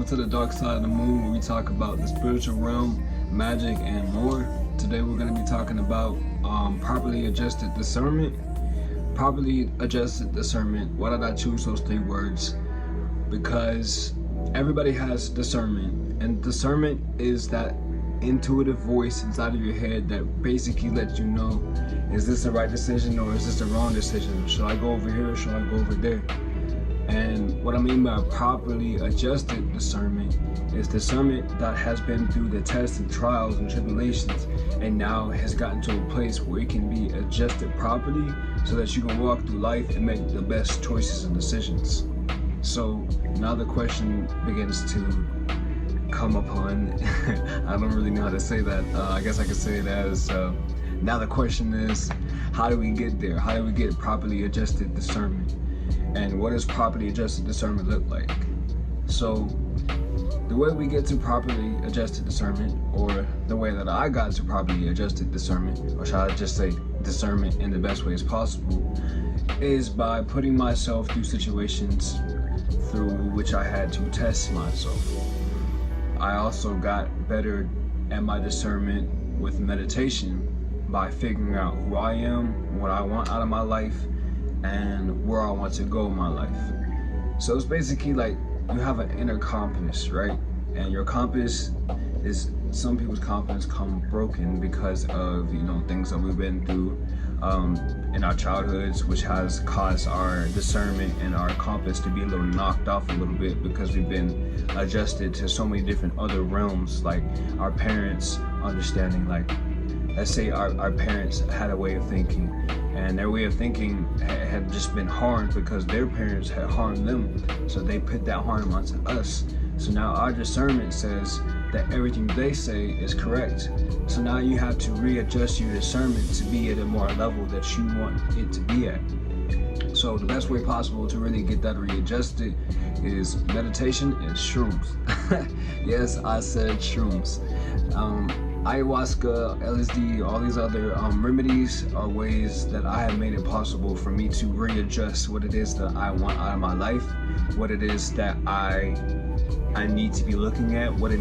Welcome to the dark side of the moon, where we talk about the spiritual realm, magic, and more. Today we're going to be talking about properly adjusted discernment. Properly adjusted discernment. Why did I choose those three words? Because everybody has discernment, and discernment is that intuitive voice inside of your head that basically lets you know, is this the right decision or is this the wrong decision? Should I go over here or should I go over there? And what I mean by properly adjusted discernment is discernment that has been through the tests and trials and tribulations and now has gotten to a place where it can be adjusted properly so that you can walk through life and make the best choices and decisions. So now the question begins to come upon, I don't really know how to say that, I guess I could say it as, now the question is, how do we get there? How do we get properly adjusted discernment? And what does properly adjusted discernment look like? So the way we get to properly adjusted discernment, or the way that I got to properly adjusted discernment, or should I just say discernment in the best ways possible, is by putting myself through situations through which I had to test myself. I also got better at my discernment with meditation by figuring out who I am, what I want out of my life, and where I want to go in my life. So it's basically like you have an inner compass, right? And your compass is, some people's compass come broken because of, things that we've been through in our childhoods, which has caused our discernment and our compass to be a little knocked off a little bit because we've been adjusted to so many different other realms, like our parents understanding, like let's say our parents had a way of thinking, and their way of thinking had just been harmed because their parents had harmed them, so they put that harm onto us. So now our discernment says that everything they say is correct. So now you have to readjust your discernment to be at a more level that you want it to be at. So the best way possible to really get that readjusted is meditation and shrooms. Yes, I said shrooms. Ayahuasca, LSD, all these other remedies are ways that I have made it possible for me to readjust what it is that I want out of my life, what it is that I need to be looking at, what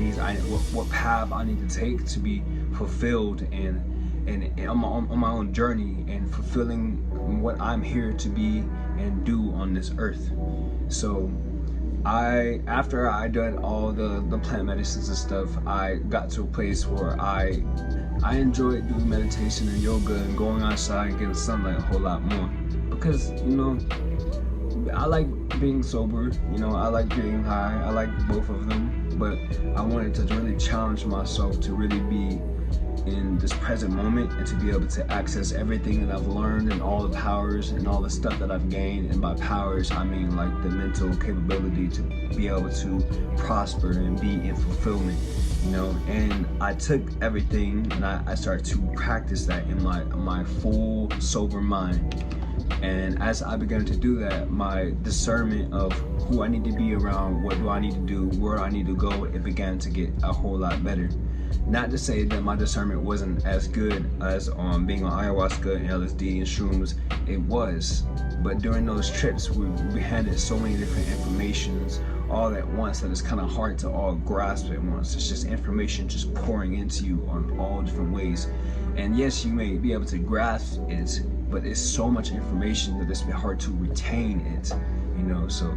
path I need to take to be fulfilled and on my own journey and fulfilling what I'm here to be and do on this earth. So after I did all the plant medicines and stuff, I got to a place where I enjoyed doing meditation and yoga and going outside and getting sunlight a whole lot more. Because, I like being sober, I like being high, I like both of them, but I wanted to really challenge myself to really be in this present moment and to be able to access everything that I've learned and all the powers and all the stuff that I've gained. And by powers, I mean like the mental capability to be able to prosper and be in fulfillment, and I took everything and I started to practice that in my full sober mind. And as I began to do that, my discernment of who I need to be around, what do I need to do, where I need to go, it began to get a whole lot better. Not to say that my discernment wasn't as good as being on ayahuasca and LSD and shrooms. It was, but during those trips we handed so many different informations all at once that it's kind of hard to all grasp at once. It's just information just pouring into you on all different ways. And yes, you may be able to grasp it, but it's so much information that it's hard to retain it, so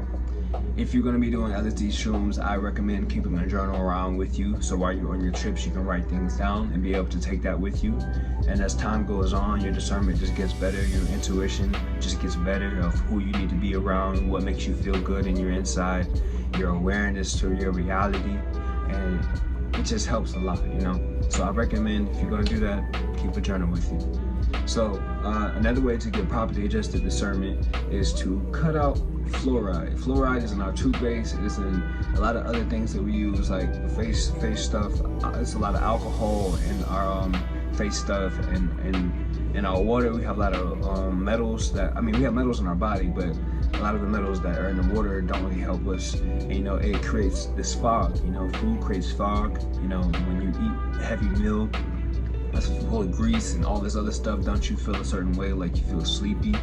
if you're going to be doing LSD shrooms, I recommend keeping a journal around with you, so while you're on your trips you can write things down and be able to take that with you. And as time goes on, your discernment just gets better, your intuition just gets better of who you need to be around, what makes you feel good in your inside, your awareness to your reality, and it just helps a lot, So I recommend, if you're going to do that, keep a journal with you. So another way to get properly adjusted discernment is to cut out fluoride. Fluoride is in our toothpaste. It is in a lot of other things that we use, like face stuff. It's a lot of alcohol in our face stuff, and in our water we have a lot of metals that, we have metals in our body, but a lot of the metals that are in the water don't really help us. And, it creates this fog. Food creates fog. When you eat heavy meal that's full of grease and all this other stuff, don't you feel a certain way, like you feel sleepy,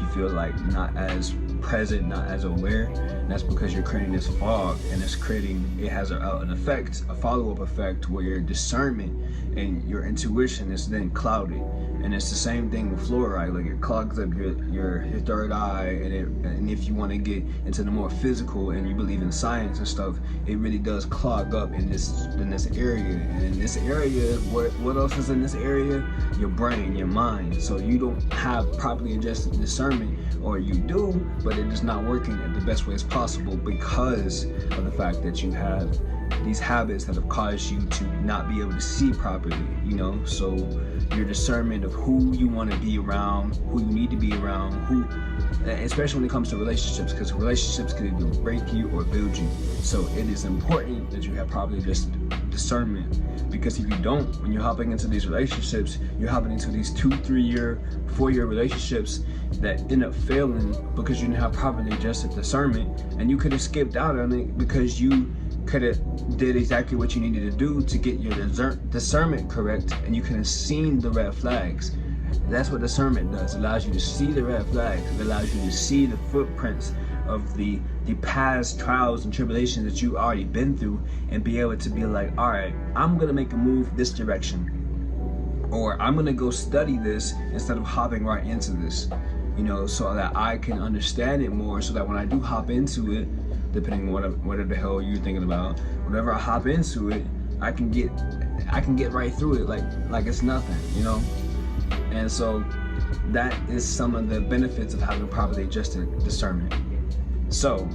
you feel like not as present, not as aware. And that's because you're creating this fog, and it has an effect, a follow-up effect, where your discernment and your intuition is then clouded. And it's the same thing with fluoride. Like, it clogs up your third eye, and if you want to get into the more physical and you believe in science and stuff, it really does clog up in this area. And in this area, what else is in this area? Your brain, your mind. So you don't have properly adjusted discernment, or you do, but it is not working at the best way as possible because of the fact that you have these habits that have caused you to not be able to see properly, you know. So your discernment of who you want to be around, who you need to be around, especially when it comes to relationships, because relationships can either break you or build you. So it is important that you have properly adjusted discernment, because if you don't, when you're hopping into these relationships, you're hopping into these 2, 3 year, 4 year relationships that end up failing because you didn't have properly adjusted discernment, and you could have skipped out on it because you could have did exactly what you needed to do to get your discernment correct, and you could have seen the red flags. That's what discernment does. It allows you to see the red flags. It allows you to see the footprints of the past trials and tribulations that you already been through, and be able to be like, all right, I'm gonna make a move this direction, or I'm gonna go study this instead of hopping right into this, you know, so that I can understand it more, so that when I do hop into it, depending on whatever the hell you're thinking about, whenever I hop into it, I can get right through it like it's nothing, you know. And so that is some of the benefits of having properly adjusted discernment. So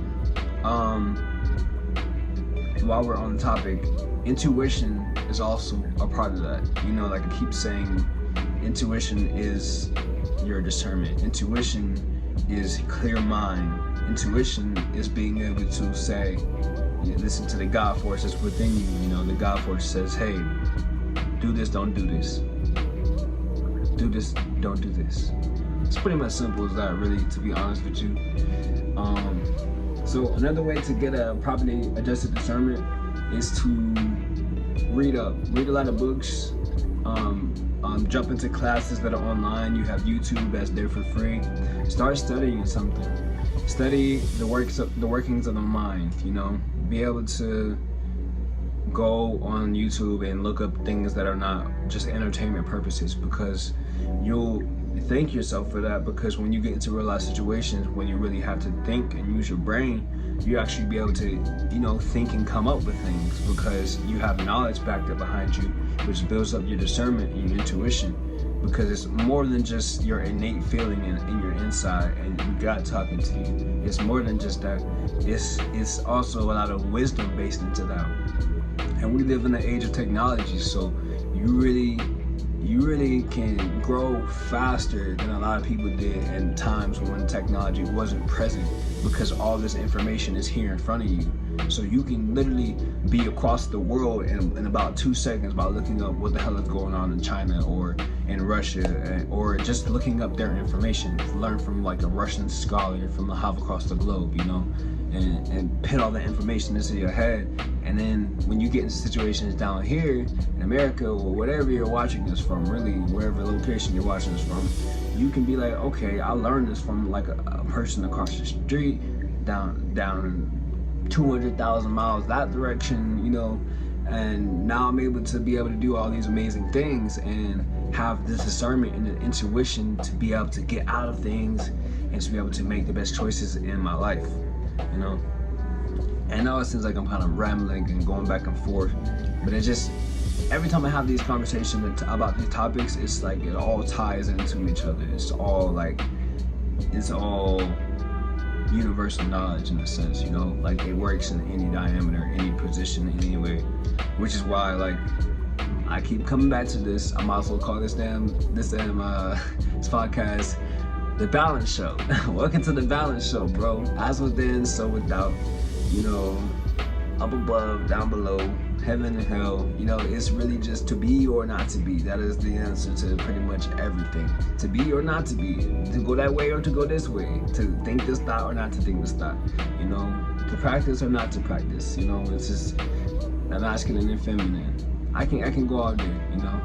while we're on the topic, intuition is also a part of that. You know, like I keep saying, intuition is your discernment. Intuition is clear mind. Intuition is being able to say, listen to the God force that's within you. You know, the God force says, hey, do this, don't do this. Do this, don't do this. It's pretty much simple as that, really, to be honest with you. So another way to get a properly adjusted discernment is to read a lot of books. Jump into classes that are online. You have YouTube that's there for free. Start studying something. Study the workings of the mind, you know. Be able to go on YouTube and look up things that are not just entertainment purposes, because you'll thank yourself for that, because when you get into real life situations, when you really have to think and use your brain, you actually be able to, you know, think and come up with things, because you have knowledge backed up behind you, which builds up your discernment and your intuition, because it's more than just your innate feeling in your inside and God talking to you. It's more than just that. It's also a lot of wisdom based into that. And we live in the age of technology, so you really can grow faster than a lot of people did in times when technology wasn't present, because all this information is here in front of you. So you can literally be across the world in about 2 seconds by looking up what the hell is going on in China or in Russia, or just looking up their information. Learn from like a Russian scholar from across the globe, you know, and put all that information into your head. And then when you get into situations down here in America, or whatever you're watching this from, really wherever location you're watching this from, you can be like, okay, I learned this from like a person across the street down 200,000 miles that direction, you know. And now I'm able to do all these amazing things and have this discernment and the intuition to be able to get out of things and to be able to make the best choices in my life, you know. And now it seems like I'm kind of rambling and going back and forth, but it just, every time I have these conversations about these topics, it's like it all ties into each other. It's all universal knowledge in a sense, you know, like it works in any diameter, any position, any way, which is why, like, I keep coming back to this. I might as well call this podcast The Balance Show. Welcome to The Balance Show, bro. As within, so without, you know, up above, down below, heaven and hell. You know, it's really just to be or not to be. That is the answer to pretty much everything. To be or not to be. To go that way or to go this way. To think this thought or not to think this thought. You know, to practice or not to practice. You know, it's just masculine and feminine. I can go out there, you know.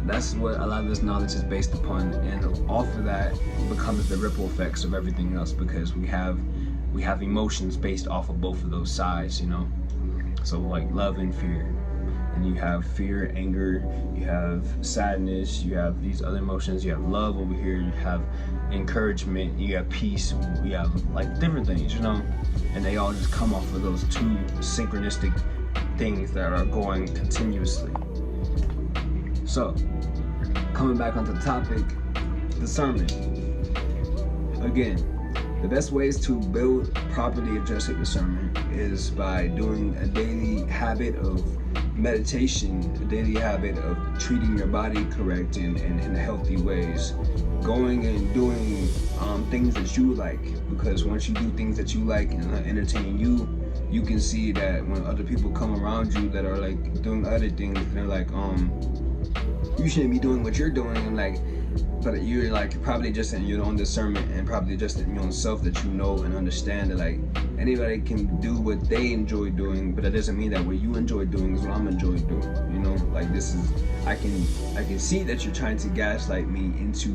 that's what a lot of this knowledge is based upon, and off of that becomes the ripple effects of everything else, because we have emotions based off of both of those sides, you know. So like love and fear, and you have fear, anger, you have sadness, you have these other emotions, you have love over here, you have encouragement, you have peace, you have like different things, you know, and they all just come off of those two synchronistic things that are going continuously. So coming back onto the topic, discernment. Again, the best ways to build properly adjusted discernment is by doing a daily habit of meditation, a daily habit of treating your body correct in healthy ways, going and doing things that you like, because once you do things that you like and entertain you, you can see that when other people come around you that are like doing other things, they're like, you shouldn't be doing what you're doing, and like, but you're like probably just in your own discernment and probably just in your own self that you know and understand that like anybody can do what they enjoy doing, but that doesn't mean that what you enjoy doing is what I'm enjoying doing. You know, like this is, I can see that you're trying to gaslight me into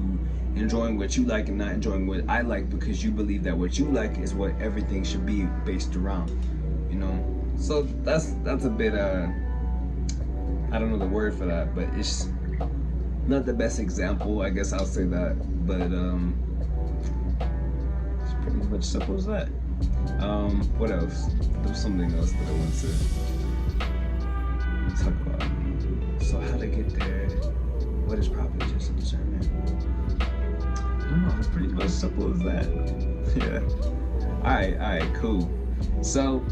enjoying what you like and not enjoying what I like, because you believe that what you like is what everything should be based around, you know. So that's a bit I don't know the word for that, but it's not the best example, I guess I'll say that, but it's pretty much simple as that. What else? There's something else that I want to talk about. So how to get there? What is properly adjusted discernment? I don't know, it's pretty much simple as that. Yeah. Alright, cool. So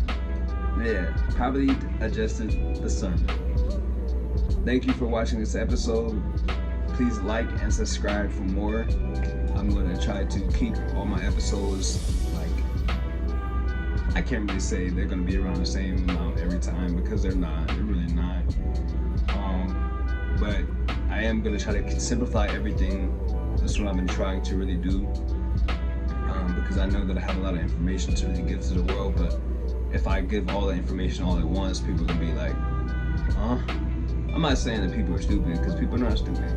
yeah, properly adjusted discernment. Thank you for watching this episode. Please like and subscribe for more. I'm gonna try to keep all my episodes, like, I can't really say they're gonna be around the same amount every time, because they're really not. But I am gonna try to simplify everything. That's what I've been trying to really do, because I know that I have a lot of information to really give to the world, but if I give all the information all at once, people can be like, huh? I'm not saying that people are stupid, because people are not stupid.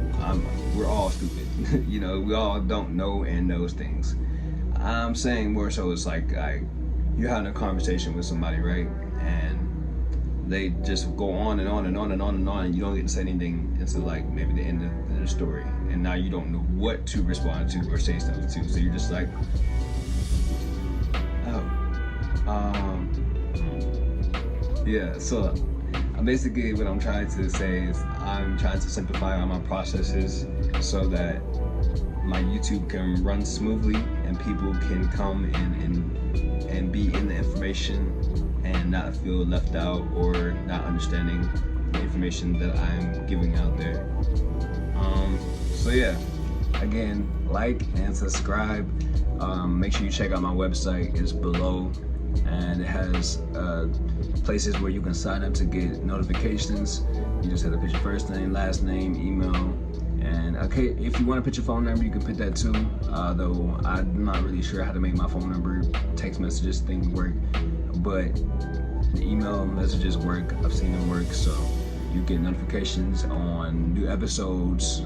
We're all stupid. You know, we all don't know and knows things. I'm saying more so it's like you're having a conversation with somebody, right? And they just go on and on and on and on and on, and you don't get to say anything until like maybe the end of the story. And now you don't know what to respond to or say stuff to. So you're just like, yeah, so basically what I'm trying to say is I'm trying to simplify all my processes so that my YouTube can run smoothly and people can come and be in the information and not feel left out or not understanding the information that I'm giving out there. So yeah, again, like and subscribe. Make sure you check out my website. It's below, and it has places where you can sign up to get notifications. You just have to put your first name, last name, email, and okay, if you want to put your phone number, you can put that too. Though I'm not really sure how to make my phone number, text messages, things work, but the email messages work. I've seen them work, so you get notifications on new episodes.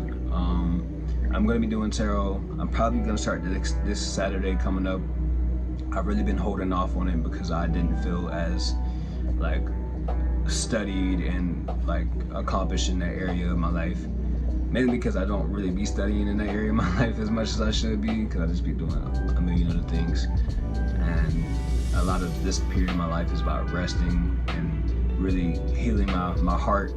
I'm gonna be doing tarot. I'm probably gonna start this Saturday coming up. I've really been holding off on it because I didn't feel as like studied and like accomplished in that area of my life. Mainly because I don't really be studying in that area of my life as much as I should be, because I just be doing a million other things. And a lot of this period of my life is about resting and really healing my heart.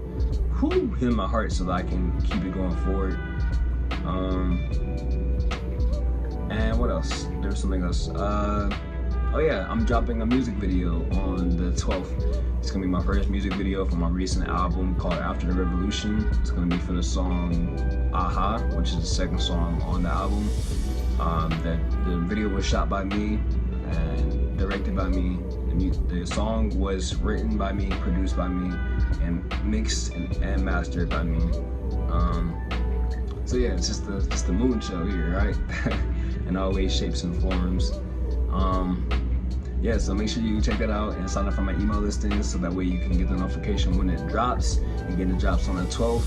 Healing my heart so that I can keep it going forward. And what else? There's something else. Oh yeah, I'm dropping a music video on the 12th. It's gonna be my first music video for my recent album called After the Revolution. It's gonna be for the song Aha, which is the second song on the album. The video was shot by me and directed by me. The song was written by me, produced by me, and mixed and mastered by me. So yeah, it's just the Moon Show here, right? In all ways, shapes, and forms. Yeah, so make sure you check that out and sign up for my email listings so that way you can get the notification when it drops. Again, it drops on the 12th.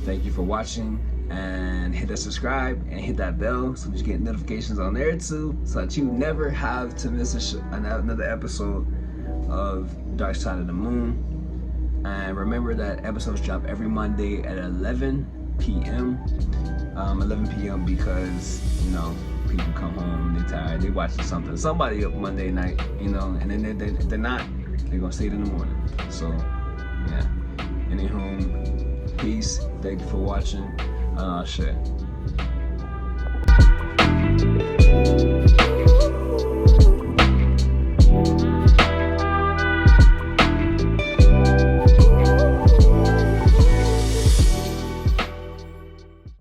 Thank you for watching, and hit that subscribe and hit that bell so that you get notifications on there too, so that you never have to miss another episode of Dark Side of the Moon. And remember that episodes drop every Monday at 11 p.m. 11 p.m. because, you know, people come home, they're tired, they watching somebody up Monday night, you know, and then if they're not, they're gonna see it in the morning. So, yeah. Anywho, peace. Thank you for watching. Shit.